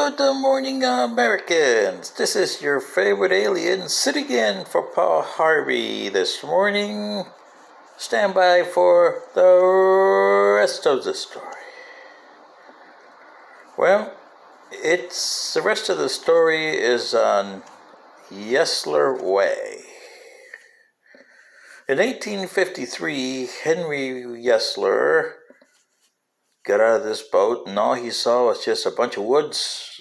Good morning, Americans. This is your favorite alien sitting in for Paul Harvey this morning. Stand by for the rest of the story. Well, the rest of the story is on Yesler Way. In 1853, Henry Yesler got out of this boat, and all he saw was just a bunch of woods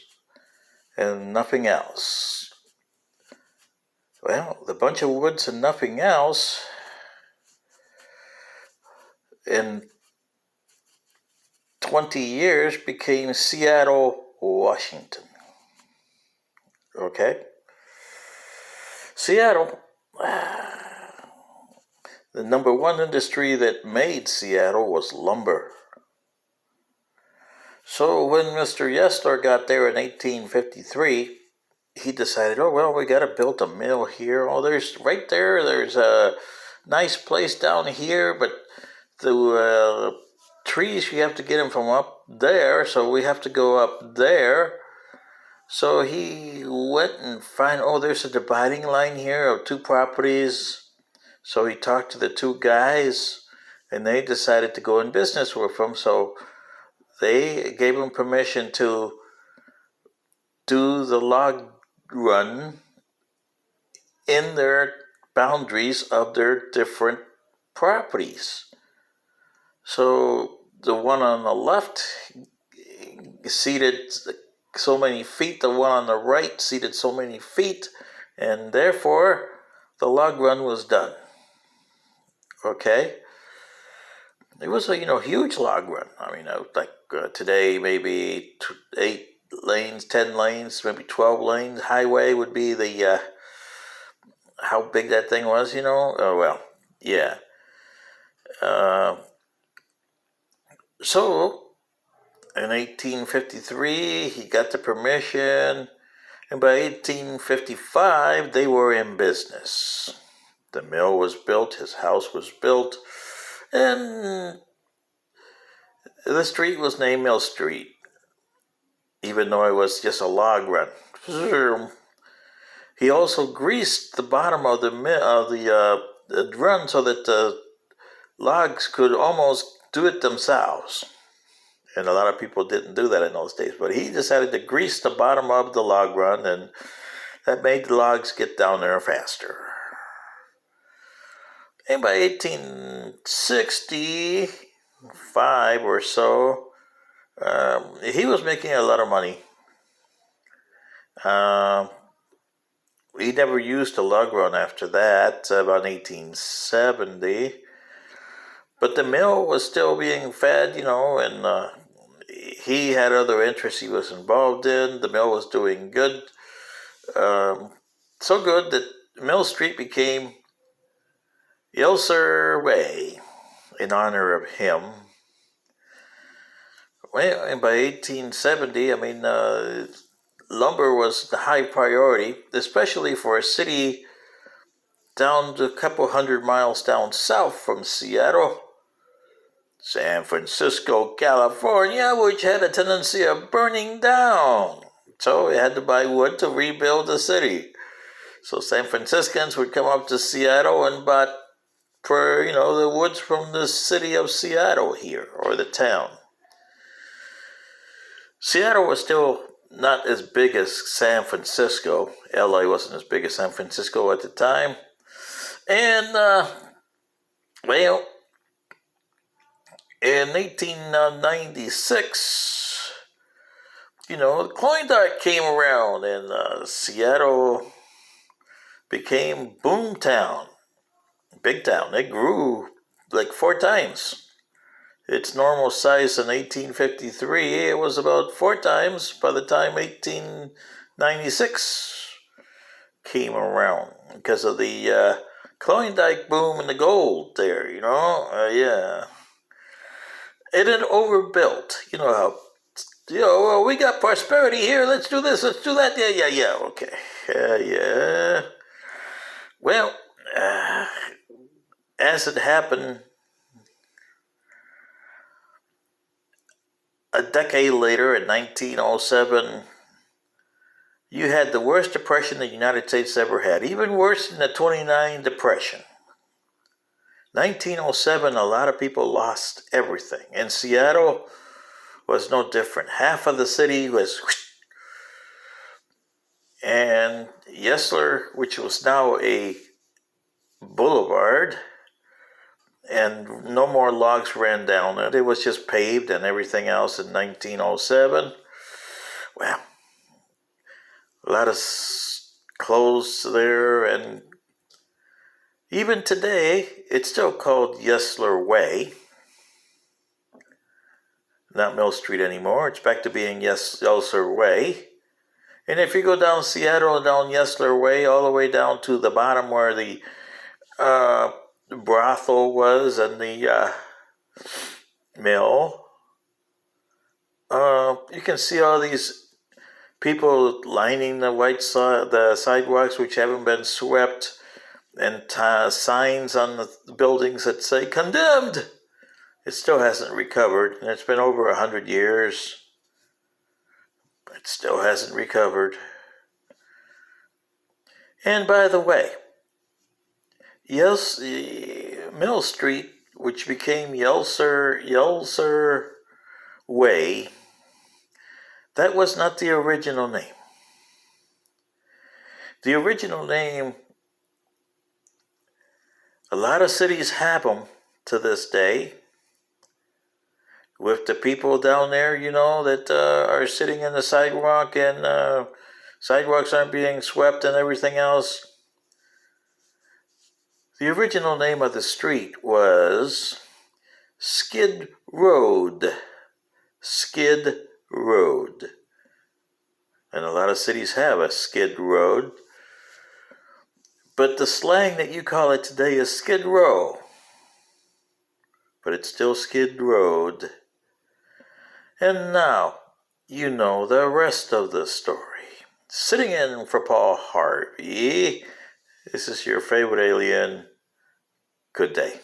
and nothing else. Well, the bunch of woods and nothing else in 20 years became Seattle, Washington. Okay? Seattle, the number one industry that made Seattle was lumber. So when Mr. Yesler got there in 1853, he decided, we got to build a mill here. There's a nice place down here, but the trees, you have to get them from up there, so we have to go up there. So he went and found, there's a dividing line here of two properties. So he talked to the two guys, and they decided to go in business with him. So they gave him permission to do the log run in their boundaries of their different properties. So the one on the left seated so many feet, the one on the right seated so many feet, and therefore the log run was done. Okay? It was a huge log run. Today maybe 8 lanes, 10 lanes, maybe 12 lanes. Highway would be the how big that thing was, yeah. So in 1853 he got the permission, and by 1855 they were in business. The mill was built, his house was built, and the street was named Mill Street, even though it was just a log run. He also greased the bottom of the run so that the logs could almost do it themselves. And a lot of people didn't do that in those days. But he decided to grease the bottom of the log run, and that made the logs get down there faster. And by 1865 or so, he was making a lot of money. He never used a log run after that, about 1870. But the mill was still being fed, and he had other interests he was involved in. The mill was doing good. So good that Mill Street became Yesler Way in honor of him. Well, and by 1870, lumber was the high priority, especially for a city down to a couple hundred miles down south from Seattle, San Francisco, California, which had a tendency of burning down. So we had to buy wood to rebuild the city. So San Franciscans would come up to Seattle and bought the woods from the city of Seattle here, or the town. Seattle was still not as big as San Francisco. LA wasn't as big as San Francisco at the time. And, in 1896, the Klondike came around, and Seattle became boom town, big town. It grew like 4 times its normal size in 1853. It was about 4 times by the time 1896 came around because of the Klondike boom and the gold there, yeah. It had overbuilt, we got prosperity here, let's do this, let's do that, yeah, okay, yeah. Well, as it happened, a decade later, in 1907, you had the worst depression the United States ever had, even worse than the 29 depression. 1907, a lot of people lost everything. And Seattle was no different. Half of the city was... And Yesler, which was now a boulevard, and no more logs ran down it. It was just paved and everything else in 1907. Well, a lot of clothes there, and even today, it's still called Yesler Way. Not Mill Street anymore. It's back to being Yesler Way. And if you go down Seattle, down Yesler Way, all the way down to the bottom where the brothel was and the mill, you can see all these people lining the sidewalks which haven't been swept, and signs on the buildings that say condemned. It still hasn't recovered, and it's been over 100 years. It still hasn't recovered. And by the way, yes, Mill Street, which became Yesler Way, that was not the original name. The original name, a lot of cities have them to this day, with the people down there, that are sitting in the sidewalk, and sidewalks aren't being swept and everything else. The original name of the street was Skid Road. Skid Road. And a lot of cities have a Skid Road. But the slang that you call it today is Skid Row. But it's still Skid Road. And now, you know the rest of the story. Sitting in for Paul Harvey, this is your favorite alien. Good day.